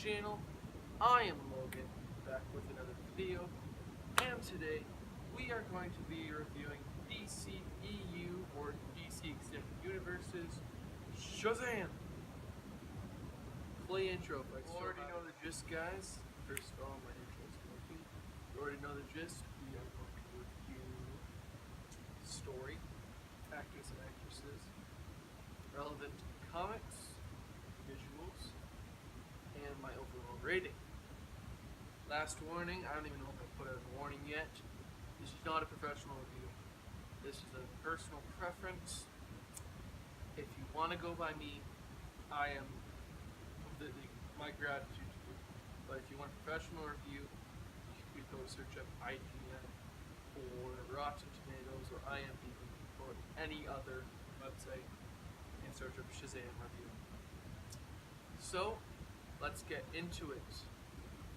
channel. I am Logan, back with another video, and today we are going to be reviewing DC EU or DC Extended Universe's Shazam! Play intro. You already know the gist, guys. First of all, my intro is working. You already know the gist. We are going to review story, actors and actresses, relevant comics, visuals, and my overall rating. Last warning, I don't even know if I put out a warning yet. This is not a professional review. This is a personal preference. If you want to go by me, I am completely my gratitude to you. But if you want a professional review, you could go search up IGN or Rotten Tomatoes or IMDb or any other website and search up Shazam review. So, let's get into it.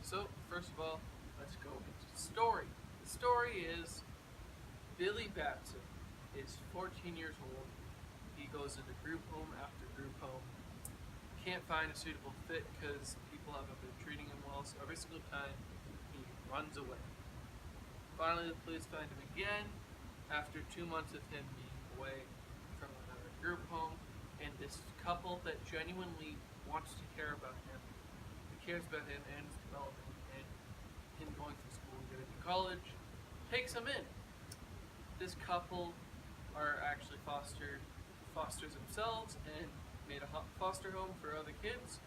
So, first of all, let's go into the story. The story is Billy Batson is 14 years old. He goes into group home after group home. Can't find a suitable fit because people haven't been treating him well, so every single time he runs away. Finally, the police find him again after 2 months of him being away from another group home, and this couple that genuinely wants to care about him, cares about him and his development and him going through school and getting to college, takes him in. This couple are actually fosters themselves and made a foster home for other kids.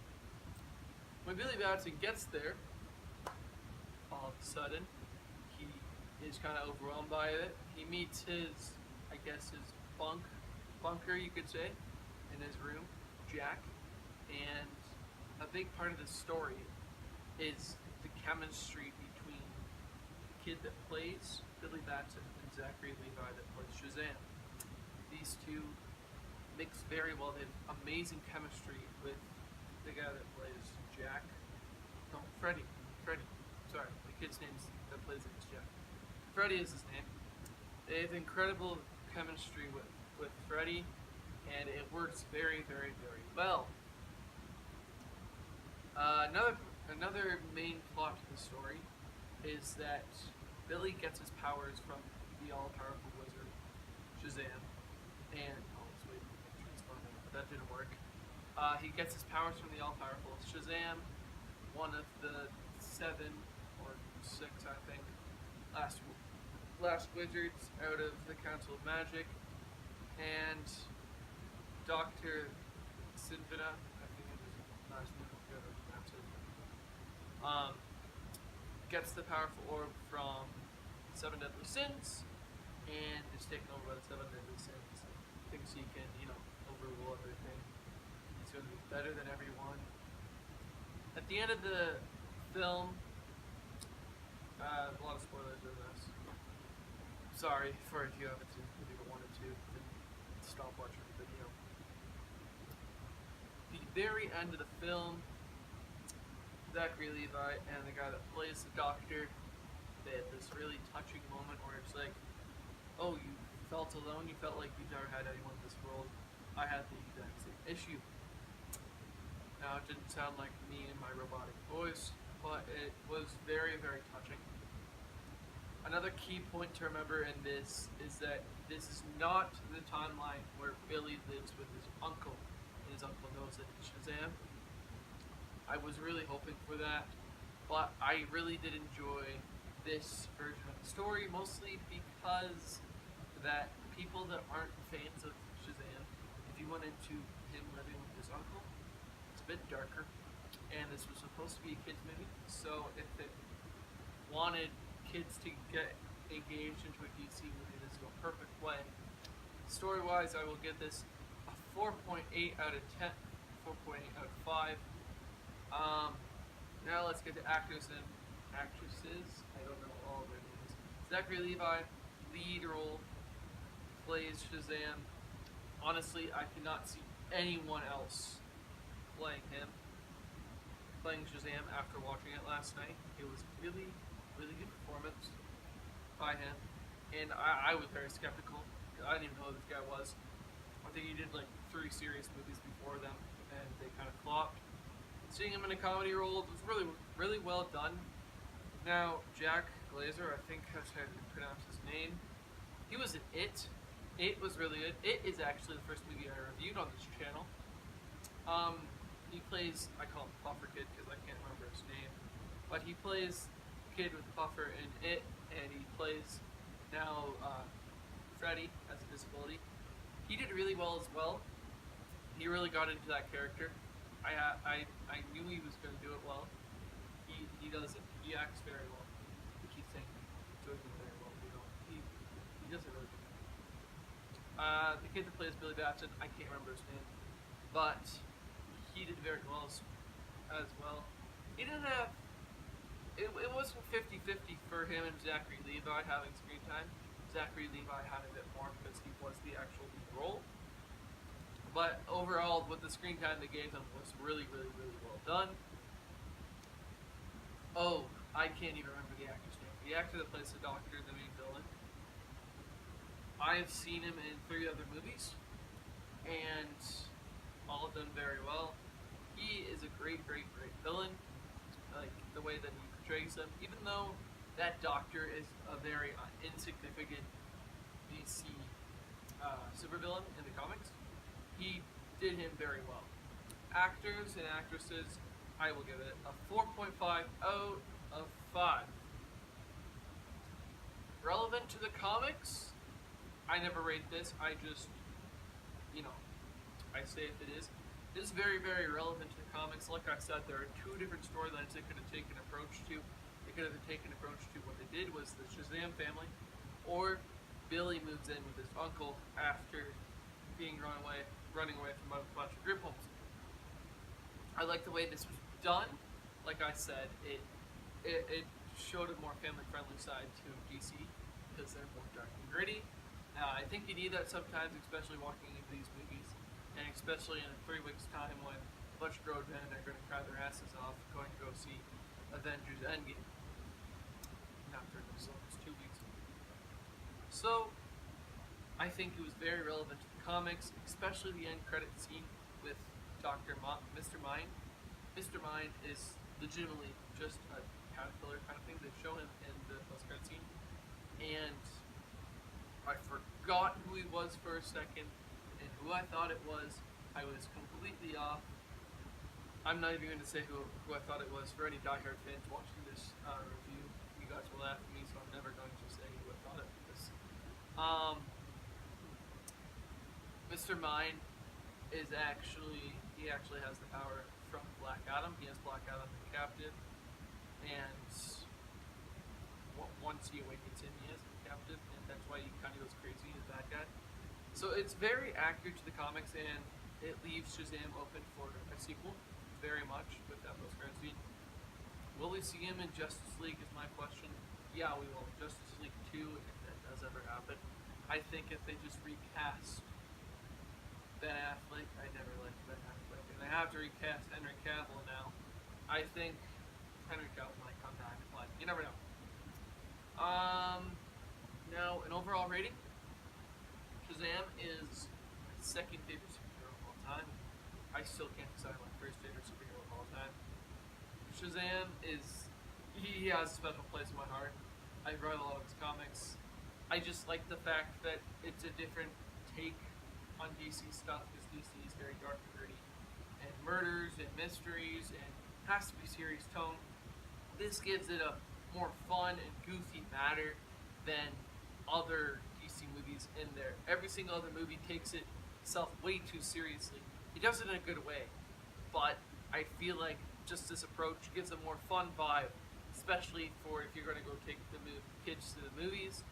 When Billy Batson gets there, all of a sudden, he is kind of overwhelmed by it. He meets his bunker, you could say, in his room, Jack, and a big part of the story is the chemistry between the kid that plays Billy Batson and Zachary Levi that plays Shazam. These two mix very well. They have amazing chemistry with the guy that plays Jack. No, Freddy. Sorry, the kid's name that plays it is Jack. Freddy is his name. They have incredible chemistry with Freddy, and it works very, very, very well. Another main plot to the story is that Billy gets his powers from the all-powerful wizard Shazam, and but that didn't work. He gets his powers from the all-powerful Shazam, one of the 7 or 6, I think, last wizards out of the Council of Magic, and Dr. Sinvina, I think it was his last name, gets the powerful orb from 7 Deadly Sins and is taken over by the 7 Deadly Sins. Thinks he can, overrule everything. He's going to be better than everyone. At the end of the film, a lot of spoilers in this. Sorry for if you wanted to, then stop watching the video. The very end of the film, Zachary Levi and the guy that plays the doctor, they had this really touching moment where it's like, oh, you felt alone, you felt like you've never had anyone in this world. I had the exact same issue. Now, it didn't sound like me and my robotic voice, but it was very, very touching. Another key point to remember in this is that this is not the timeline where Billy lives with his uncle, and his uncle knows that he's Shazam. I was really hoping for that, but I really did enjoy this version of the story, mostly because that people that aren't fans of Shazam, if you went into him living with his uncle, it's a bit darker, and this was supposed to be a kid's movie, so if it wanted kids to get engaged into a DC movie, this is a perfect way. Story-wise, I will give this a 4.8 out of 10, 4.8 out of 5. Now let's get to actors and actresses. I don't know all of their names. Zachary Levi, lead role, plays Shazam. Honestly, I cannot see anyone else playing Shazam after watching it last night. It was really, really good performance by him, and I was very skeptical. I didn't even know who this guy was. I think he did like 3 serious movies before them, and they kind of flopped. seeing him in a comedy role was really, really well done. Now, Jack Glazer, I think that's how you pronounce his name. He was in It. It was really good. It is actually the first movie I reviewed on this channel. He plays, I call him Puffer Kid because I can't remember his name, but he plays Kid with Puffer in It, and he plays now Freddy as a disability. He did really well as well. He really got into that character. I knew he was going to do it well. He does it. He acts very well. We keep saying he's doing it very well. He does it really good. The kid that plays Billy Batson, I can't remember his name, but he did very well as well. He didn't have, it wasn't 50-50 for him and Zachary Levi having screen time. Zachary Levi had a bit more because he was the actual lead role. But overall, with the screen time they gave him was really, really, really well done. Oh, I can't even remember the actor's name. The actor that plays the Doctor, the main villain. I have seen him in 3 other movies, and all of them very well. He is a great, great, great villain. Like the way that he portrays him, even though that Doctor is a very insignificant DC supervillain in the comics, he did him very well. Actors and actresses, I will give it a 4.5 out of 5. Relevant to the comics, I never rate this. I just, I say if it is. It is very, very relevant to the comics. Like I said, there are 2 different storylines they could have taken approach to. They could have taken approach to what they did was the Shazam family, or Billy moves in with his uncle after being running away from a bunch of group homes. I like the way this was done. Like I said, it showed a more family-friendly side to DC because they're more dark and gritty. I think you need that sometimes, especially walking into these movies, and especially in 3 weeks' time when a bunch of grown men are going to cry their asses off going to go see Avengers Endgame. Not 3 weeks, it's 2 weeks. So, I think it was very relevant to the comics, especially the end credit scene with Mr. Mind. Mr. Mind is legitimately just a caterpillar kind of thing. They show him in the post-credit scene, and I forgot who he was for a second, and who I thought it was. I was completely off. I'm not even going to say who I thought it was. For any diehard fans watching this review, you guys will laugh at me, so I'm never going to say who I thought it was. Mr. Mind is he actually has the power from Black Adam. He has Black Adam the captive, and once he awakens him, he is the captive, and that's why he kind of goes crazy as that guy. So it's very accurate to the comics, and it leaves Shazam open for a sequel, very much, with that post-credit scene. Will we see him in Justice League is my question. Yeah, we will. Justice League 2, if that does ever happen. I think if they just recast Ben Affleck, I never liked Ben Affleck, and they have to recast Henry Cavill now. I think Henry Cavill might come back, but you never know. Now, an overall rating, Shazam is my 2nd favorite superhero of all time. I still can't decide my 1st favorite superhero of all time. Shazam he has a special place in my heart. I've read a lot of his comics. I just like the fact that it's a different take on DC stuff, because DC is very dark and gritty, and murders and mysteries, and has to be serious tone. This gives it a more fun and goofy matter than other DC movies in there. Every single other movie takes itself way too seriously. It does it in a good way, but I feel like just this approach gives a more fun vibe, especially for if you're going to go take the kids to the movies.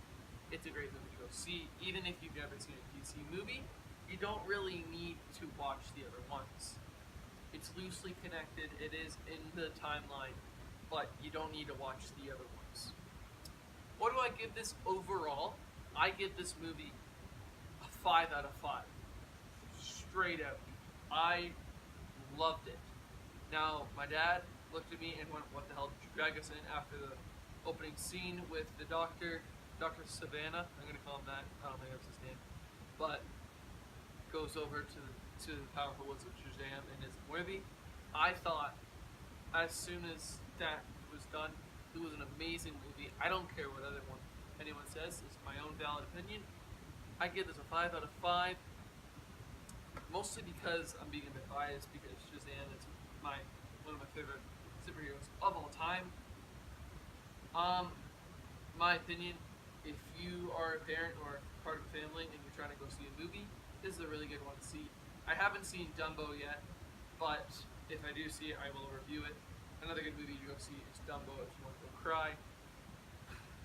It's a great movie to go see. Even if you've never seen a DC movie, you don't really need to watch the other ones. It's loosely connected, it is in the timeline, but you don't need to watch the other ones. What do I give this overall? I give this movie a 5 out of 5. Straight out. I loved it. Now, my dad looked at me and went, "What the hell did you drag us in?" after the opening scene with the Dr. Savannah. I'm going to call him that. I don't think that's his name. But goes over to the powerful woods of Shazam and is worthy. I thought as soon as that was done, it was an amazing movie. I don't care what anyone says. It's my own valid opinion. I give this a 5 out of 5, mostly because I'm being a bit biased because Shazam is one of my favorite superheroes of all time. My opinion, if you are a parent or part of a family and you're trying to go see a movie, this is a really good one to see. I haven't seen Dumbo yet, but if I do see it, I will review it. Another good movie to go see is Dumbo if you want to go cry.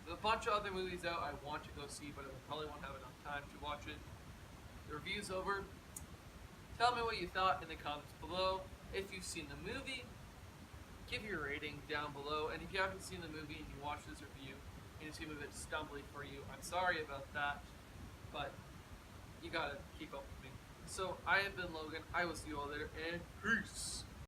There's a bunch of other movies out I want to go see, but I probably won't have enough time to watch it. The review's over. Tell me what you thought in the comments below. If you've seen the movie, give your rating down below. And if you haven't seen the movie and you watch this review and it's a movie that's stumbly for you, I'm sorry about that, but you gotta keep up with me. So I have been Logan. I will see you all later, and peace.